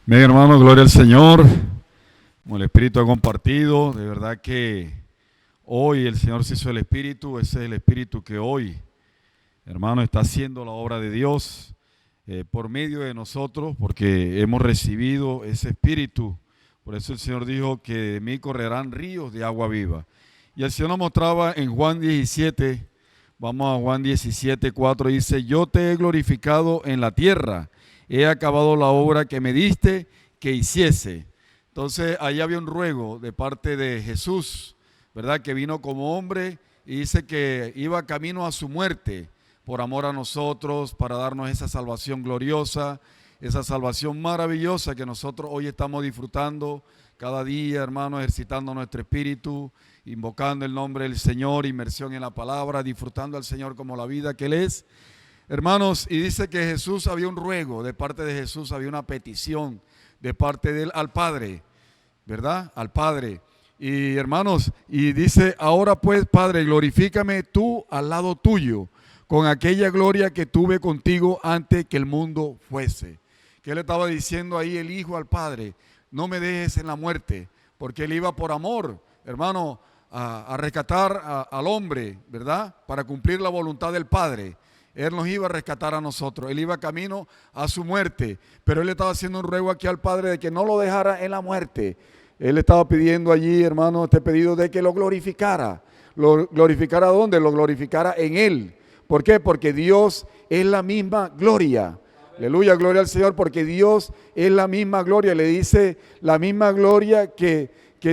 Bien, hermanos, gloria al Señor. Como el Espíritu ha compartido, de verdad que hoy el Señor se hizo el Espíritu. Ese es el Espíritu que hoy, hermano, está haciendo la obra de Dios por medio de nosotros, porque hemos recibido ese Espíritu. Por eso el Señor dijo que de mí correrán ríos de agua viva. Y el Señor nos mostraba en Juan 17, vamos a Juan 17, 4, dice: yo te he glorificado en la tierra, he acabado la obra que me diste que hiciese. Entonces ahí había un ruego de parte de Jesús, ¿verdad? Que vino como hombre y dice que iba camino a su muerte por amor a nosotros, para darnos esa salvación gloriosa, esa salvación maravillosa que nosotros hoy estamos disfrutando cada día, hermano, ejercitando nuestro espíritu, invocando el nombre del Señor, inmersión en la palabra, disfrutando al Señor como la vida que Él es. Hermanos, y dice que Jesús, había un ruego de parte de Jesús, había una petición de parte de Él al Padre, ¿verdad? Al Padre. Y hermanos, y dice: ahora pues, Padre, glorifícame tú al lado tuyo, con aquella gloria que tuve contigo antes que el mundo fuese. ¿Qué le estaba diciendo ahí el Hijo al Padre? No me dejes en la muerte, porque Él iba por amor, hermano, a rescatar al hombre, ¿verdad? Para cumplir la voluntad del Padre. Él nos iba a rescatar a nosotros. Él iba camino a su muerte, pero Él estaba haciendo un ruego aquí al Padre de que no lo dejara en la muerte. Él estaba pidiendo allí, hermano, este pedido de que lo glorificara. ¿Lo glorificara dónde? Lo glorificara en Él. ¿Por qué? Porque Dios es la misma gloria. Aleluya, gloria al Señor, porque Dios es la misma gloria. Le dice la misma gloria que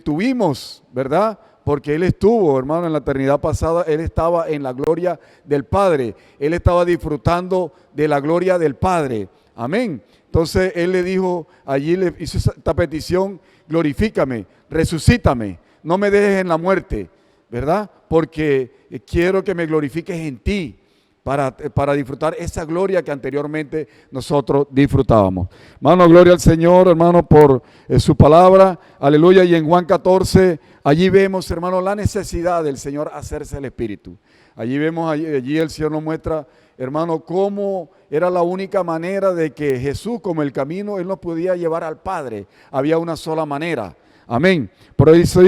tuvimos, ¿verdad? Porque Él estuvo, hermano, en la eternidad pasada. Él estaba en la gloria del Padre. Él estaba disfrutando de la gloria del Padre. Amén. Entonces Él le dijo, allí le hizo esta petición: glorifícame, resucítame, no me dejes en la muerte, ¿verdad? Porque quiero que me glorifiques en ti, para disfrutar esa gloria que anteriormente nosotros disfrutábamos. Hermano, gloria al Señor, hermano, por su palabra. Aleluya. Y en Juan 14, allí vemos, hermano, la necesidad del Señor hacerse el Espíritu. Allí vemos, allí el Señor nos muestra, hermano, cómo era la única manera de que Jesús, como el camino, Él nos podía llevar al Padre. Había una sola manera. Amén. Por eso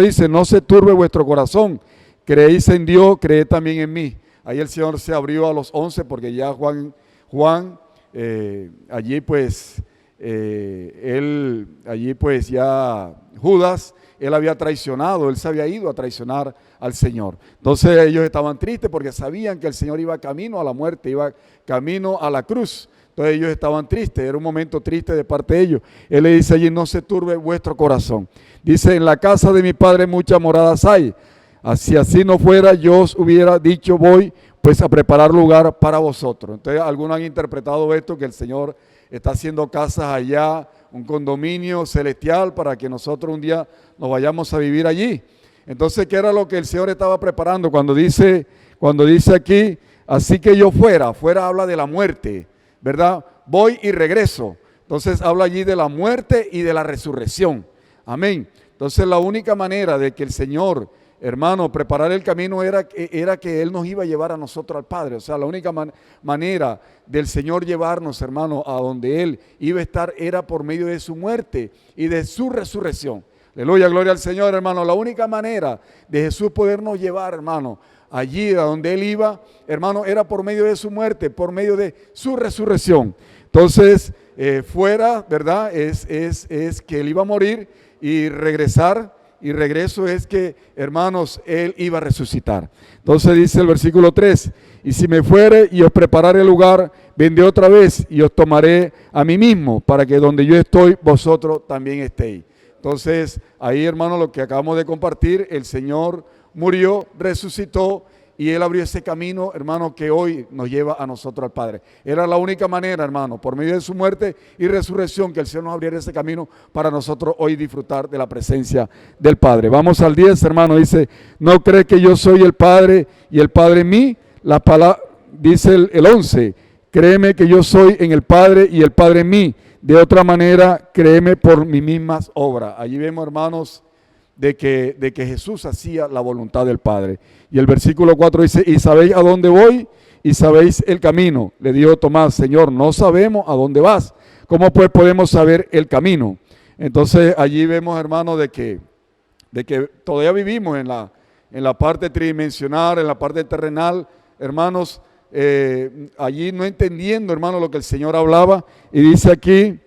dice: no se turbe vuestro corazón. Creéis en Dios, creed también en mí. Ahí el Señor se abrió a los 11, porque ya Juan allí pues, ya Judas, él había traicionado, él se había ido a traicionar al Señor. Entonces ellos estaban tristes porque sabían que el Señor iba camino a la muerte, iba camino a la cruz. Entonces ellos estaban tristes, era un momento triste de parte de ellos. Él le dice allí: no se turbe vuestro corazón. Dice: en la casa de mi Padre muchas moradas hay. Si así no fuera, yo os hubiera dicho: voy pues a preparar lugar para vosotros. Entonces algunos han interpretado esto, que el Señor está haciendo casas allá, un condominio celestial, para que nosotros un día nos vayamos a vivir allí. Entonces, ¿qué era lo que el Señor estaba preparando? Cuando dice aquí: así que yo fuera habla de la muerte, ¿verdad? Voy y regreso. Entonces habla allí de la muerte y de la resurrección. Amén. Entonces la única manera de que el Señor, hermano, preparar el camino era que Él nos iba a llevar a nosotros al Padre. O sea, la única manera del Señor llevarnos, hermano, a donde Él iba a estar era por medio de su muerte y de su resurrección. Aleluya, gloria al Señor, hermano. La única manera de Jesús podernos llevar, hermano, allí a donde Él iba, hermano, era por medio de su muerte, por medio de su resurrección. Entonces, ¿verdad? Es que Él iba a morir y regresar. Y regreso es que, hermanos, Él iba a resucitar. Entonces dice el versículo 3: y si me fuere y os prepararé lugar, vendré otra vez y os tomaré a mí mismo, para que donde yo estoy, vosotros también estéis. Entonces, ahí, hermano, lo que acabamos de compartir: el Señor murió, resucitó, y Él abrió ese camino, hermano, que hoy nos lleva a nosotros al Padre. Era la única manera, hermano, por medio de su muerte y resurrección, que el Señor nos abriera ese camino para nosotros hoy disfrutar de la presencia del Padre. Vamos al 10, hermano. Dice: ¿no cree que yo soy el Padre y el Padre en mí? La palabra, dice el 11: créeme que yo soy en el Padre y el Padre en mí. De otra manera, créeme por mis mismas obras. Allí vemos, hermanos, de que Jesús hacía la voluntad del Padre. Y el versículo 4 dice: ¿y sabéis a dónde voy? ¿Y sabéis el camino? Le dijo Tomás: Señor, no sabemos a dónde vas. ¿Cómo pues podemos saber el camino? Entonces allí vemos, hermano, de que todavía vivimos en la parte tridimensional, en la parte terrenal, hermanos, allí no entendiendo, hermano, lo que el Señor hablaba. Y dice aquí,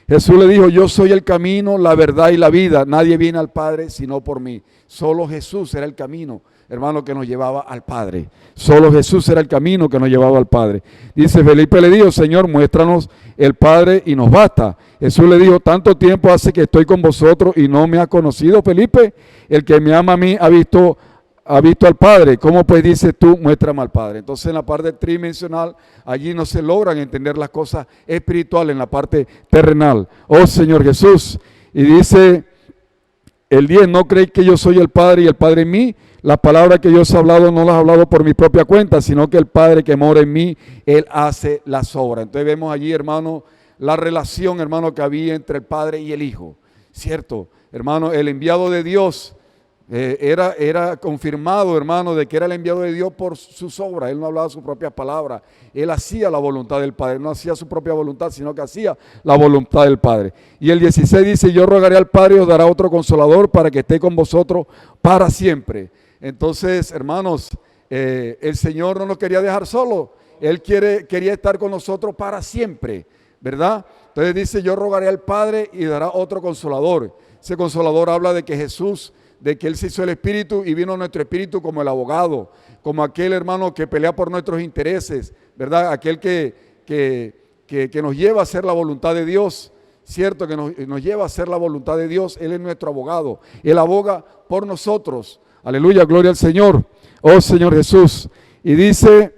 Jesús le dijo, yo soy el camino, la verdad y la vida. Nadie viene al Padre sino por mí. Solo Jesús era el camino, hermano, que nos llevaba al Padre. Solo Jesús era el camino que nos llevaba al Padre. Dice, Felipe le dijo, Señor, muéstranos el Padre y nos basta. Jesús le dijo, tanto tiempo hace que estoy con vosotros y no me has conocido, Felipe. El que me ama a mí ha visto al Padre. ¿Cómo pues dices tú, muéstrame al Padre? Entonces en la parte tridimensional, allí no se logran entender las cosas espirituales en la parte terrenal. Oh Señor Jesús. Y dice el 10, ¿no creéis que yo soy el Padre y el Padre en mí? Las palabras que yo os he hablado no las he hablado por mi propia cuenta, sino que el Padre que mora en mí, Él hace las obras. Entonces vemos allí, hermano, la relación, hermano, que había entre el Padre y el Hijo. ¿Cierto? Hermano, el enviado de Dios era confirmado, hermano, de que era el enviado de Dios por sus obras. Él no hablaba sus propias palabras. Él hacía la voluntad del Padre. No hacía su propia voluntad, sino que hacía la voluntad del Padre. Y el 16 dice, yo rogaré al Padre y os dará otro consolador para que esté con vosotros para siempre. Entonces, hermanos, el Señor no nos quería dejar solos. Él quería estar con nosotros para siempre, ¿verdad? Entonces dice, yo rogaré al Padre y dará otro consolador. Ese consolador habla de que Jesús, de que Él se hizo el Espíritu y vino nuestro Espíritu como el abogado, como aquel, hermano, que pelea por nuestros intereses, ¿verdad? Aquel que nos lleva a hacer la voluntad de Dios, ¿cierto? Que nos lleva a hacer la voluntad de Dios. Él es nuestro abogado. Él aboga por nosotros. Aleluya, gloria al Señor. Oh Señor Jesús. Y dice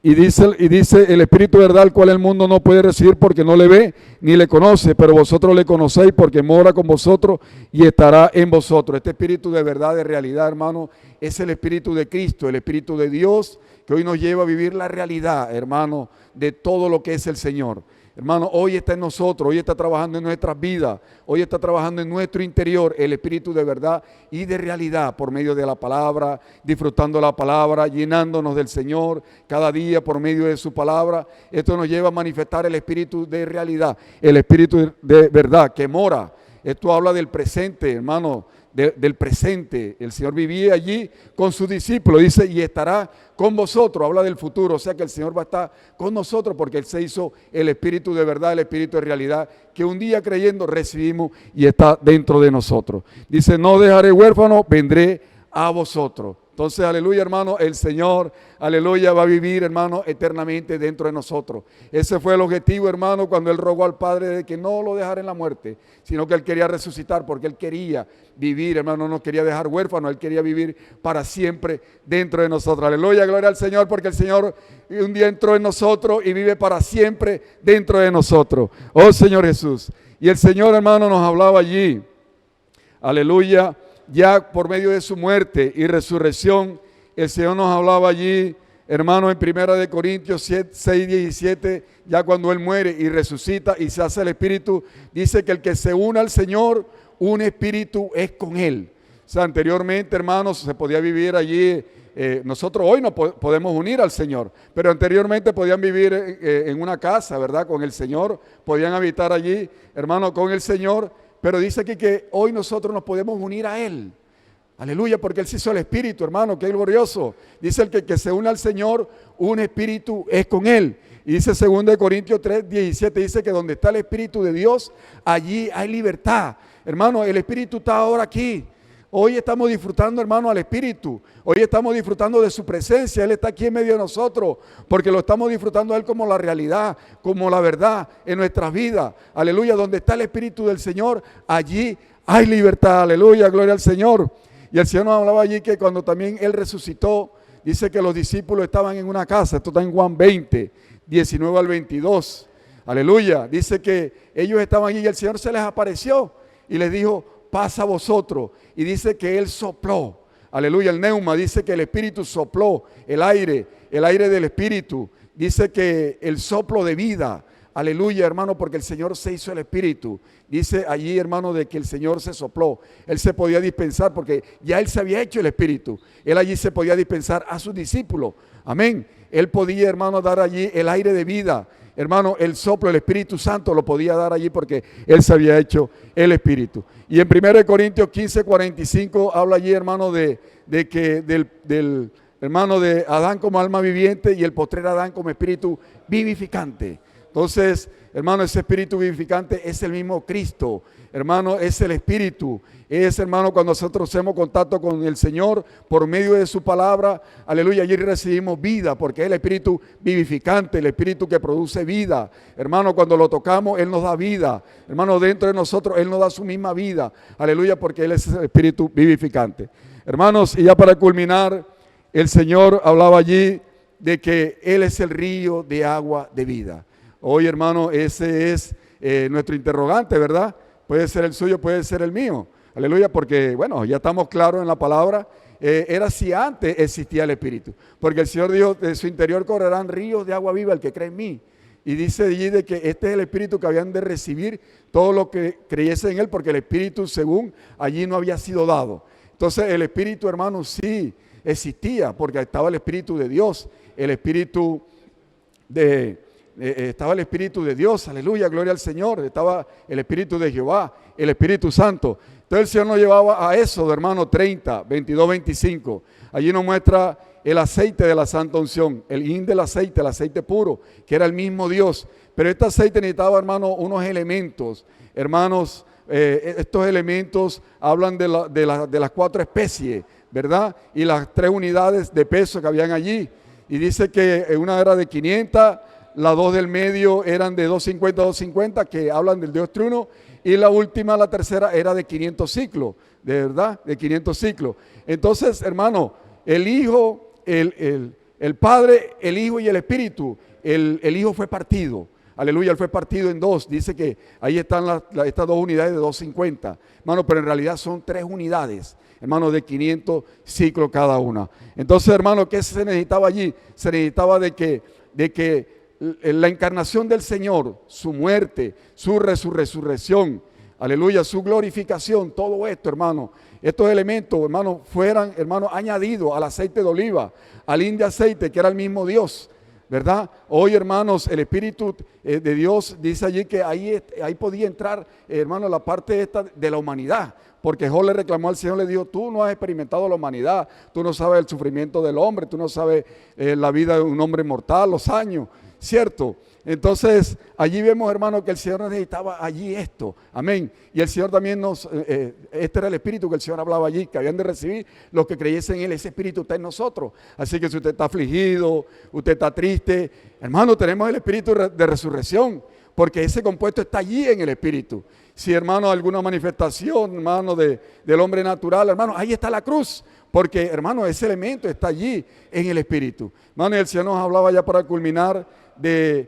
el Espíritu de verdad, el cual el mundo no puede recibir porque no le ve ni le conoce, pero vosotros le conocéis porque mora con vosotros y estará en vosotros. Este Espíritu de verdad, de realidad, hermano, es el Espíritu de Cristo, el Espíritu de Dios, que hoy nos lleva a vivir la realidad, hermano, de todo lo que es el Señor. Hermano, hoy está en nosotros, hoy está trabajando en nuestras vidas, hoy está trabajando en nuestro interior el Espíritu de verdad y de realidad por medio de la palabra, disfrutando la palabra, llenándonos del Señor cada día por medio de su palabra. Esto nos lleva a manifestar el Espíritu de realidad, el Espíritu de verdad que mora. Esto habla del presente, hermano, del presente. El Señor vivía allí con sus discípulos, dice, y estará con vosotros. Habla del futuro, o sea que el Señor va a estar con nosotros porque Él se hizo el Espíritu de verdad, el Espíritu de realidad, que un día creyendo recibimos y está dentro de nosotros. Dice, no dejaré huérfano, vendré a vosotros. Entonces, aleluya, hermano, el Señor, aleluya, va a vivir, hermano, eternamente dentro de nosotros. Ese fue el objetivo, hermano, cuando Él rogó al Padre de que no lo dejara en la muerte, sino que Él quería resucitar porque Él quería vivir, hermano, no quería dejar huérfano, Él quería vivir para siempre dentro de nosotros. Aleluya, gloria al Señor, porque el Señor un día entró en nosotros y vive para siempre dentro de nosotros. Oh, Señor Jesús. Y el Señor, hermano, nos hablaba allí, aleluya, ya por medio de su muerte y resurrección. El Señor nos hablaba allí, hermano, en 1 Corintios 6, 17, ya cuando Él muere y resucita y se hace el Espíritu, dice que el que se une al Señor, un espíritu es con Él. O sea, anteriormente, hermanos, se podía vivir allí, nosotros hoy no podemos unir al Señor, pero anteriormente podían vivir en una casa, ¿verdad? Con el Señor, podían habitar allí, hermano, con el Señor. Pero dice aquí que hoy nosotros nos podemos unir a Él. Aleluya, porque Él se hizo el Espíritu, hermano, que es glorioso. Dice el que se une al Señor, un espíritu es con Él. Y dice 2 Corintios 3, 17, dice que donde está el Espíritu de Dios, allí hay libertad. Hermano, el Espíritu está ahora aquí. Hoy estamos disfrutando, hermano, al Espíritu. Hoy estamos disfrutando de su presencia. Él está aquí en medio de nosotros, porque lo estamos disfrutando a Él como la realidad, como la verdad en nuestras vidas. Aleluya, donde está el Espíritu del Señor, allí hay libertad. Aleluya, gloria al Señor. Y el Señor nos hablaba allí que cuando también Él resucitó, dice que los discípulos estaban en una casa. Esto está en Juan 20, 19 al 22. Aleluya, dice que ellos estaban allí y el Señor se les apareció y les dijo, pasa a vosotros. Y dice que Él sopló, aleluya, el neuma, dice que el Espíritu sopló, el aire del Espíritu, dice que el soplo de vida, aleluya, hermano, porque el Señor se hizo el Espíritu. Dice allí, hermano, de que el Señor se sopló, Él se podía dispensar porque ya Él se había hecho el Espíritu, Él allí se podía dispensar a sus discípulos, amén. Él podía, hermano, dar allí el aire de vida. hermano, el soplo, el Espíritu Santo lo podía dar allí porque Él se había hecho el Espíritu. Y en 1 Corintios 15:45 habla allí, hermano, de que del hermano de Adán como alma viviente y el postrer Adán como espíritu vivificante. Entonces, hermano, ese espíritu vivificante es el mismo Cristo, hermano, es el Espíritu. Es, hermano, cuando nosotros hacemos contacto con el Señor por medio de su palabra, aleluya, allí recibimos vida, porque es el Espíritu vivificante, el Espíritu que produce vida. Hermano, cuando lo tocamos, Él nos da vida. Hermano, dentro de nosotros, Él nos da su misma vida. Aleluya, porque Él es el Espíritu vivificante. Hermanos, y ya para culminar, el Señor hablaba allí de que Él es el río de agua de vida. Hoy, hermano, ese es nuestro interrogante, ¿verdad? Puede ser el suyo, puede ser el mío. Aleluya, porque, bueno, ya estamos claros en la palabra. Era si antes existía el Espíritu. Porque el Señor dijo, de su interior correrán ríos de agua viva el que cree en mí. Y dice allí de que este es el Espíritu que habían de recibir todo lo que creyese en Él, porque el Espíritu, según allí, no había sido dado. Entonces, el Espíritu, hermano, sí existía, porque estaba el Espíritu de Dios, el Espíritu estaba el Espíritu de Dios, aleluya, gloria al Señor, estaba el Espíritu de Jehová, el Espíritu Santo. Entonces el Señor nos llevaba a eso, hermano, 30, 22, 25. Allí nos muestra el aceite de la santa unción, el hin del aceite, el aceite puro, que era el mismo Dios. Pero este aceite necesitaba, hermano, unos elementos, hermanos, estos elementos hablan de las 4 especies, ¿verdad? Y las 3 unidades de peso que habían allí. Y dice que una era de 500, las 2 del medio eran de 250, 250, que hablan del Dios triuno. Y la última, la tercera, era de 500 ciclos, de verdad, de 500 ciclos. Entonces, hermano, el Hijo, el Padre, el Hijo y el Espíritu, el Hijo fue partido. Aleluya, Él fue partido en 2. Dice que ahí están estas 2 unidades de 250. Hermano, pero en realidad son 3 unidades, hermano, de 500 ciclos cada una. Entonces, hermano, ¿qué se necesitaba allí? Se necesitaba de que la encarnación del Señor, su muerte, su resurrección, aleluya, su glorificación, todo esto, hermano, estos elementos, hermano, fueran, hermano, añadidos al aceite de oliva, al hin de aceite, que era el mismo Dios, ¿verdad? Hoy, hermanos, el Espíritu de Dios dice allí que ahí podía entrar, hermano, la parte esta de la humanidad. Porque Job le reclamó al Señor, le dijo, tú no has experimentado la humanidad, tú no sabes el sufrimiento del hombre, tú no sabes la vida de un hombre mortal, los años, ¿cierto? Entonces, allí vemos, hermano, que el Señor necesitaba allí esto, amén. Y el Señor también este era el Espíritu que el Señor hablaba allí, que habían de recibir los que creyesen en Él, ese Espíritu está en nosotros. Así que si usted está afligido, usted está triste, hermano, tenemos el Espíritu de resurrección, porque ese compuesto está allí en el Espíritu. Si, hermano, alguna manifestación, hermano, del hombre natural, hermano, ahí está la cruz. Porque, hermano, ese elemento está allí en el Espíritu. Hermano, y el Señor nos hablaba ya para culminar de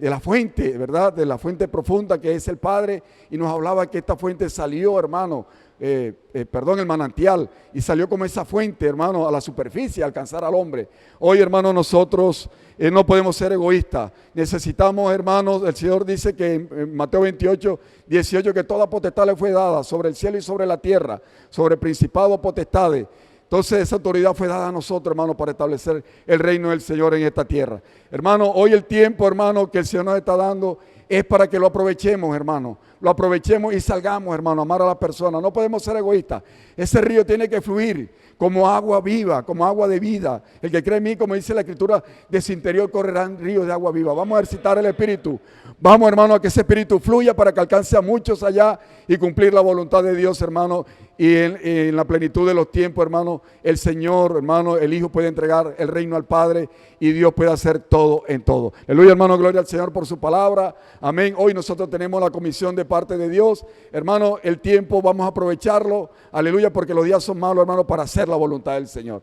la fuente, ¿verdad? De la fuente profunda que es el Padre. Y nos hablaba que esta fuente salió, hermano, el manantial. Y salió como esa fuente, hermano, a la superficie, a alcanzar al hombre. Hoy, hermano, nosotros no podemos ser egoístas. Necesitamos, hermanos, el Señor dice que en Mateo 28, 18, que toda potestad le fue dada sobre el cielo y sobre la tierra, sobre principados, potestades. Entonces esa autoridad fue dada a nosotros, hermano, para establecer el reino del Señor en esta tierra. Hermano, hoy el tiempo, hermano, que el Señor nos está dando es para que lo aprovechemos, hermano. Lo aprovechemos y salgamos, hermano, a amar a la persona. No podemos ser egoístas. Ese río tiene que fluir como agua viva, como agua de vida. El que cree en mí, como dice la Escritura, de su interior correrán ríos de agua viva. Vamos a ejercitar el Espíritu. Vamos, hermano, a que ese Espíritu fluya para que alcance a muchos allá y cumplir la voluntad de Dios, hermano. Y en la plenitud de los tiempos, hermano, el Señor, hermano, el Hijo puede entregar el reino al Padre y Dios puede hacer todo en todo. Aleluya, hermano, gloria al Señor por su palabra. Amén. Hoy nosotros tenemos la comisión de parte de Dios. Hermano, el tiempo vamos a aprovecharlo. Aleluya, porque los días son malos, hermano, para hacer la voluntad del Señor.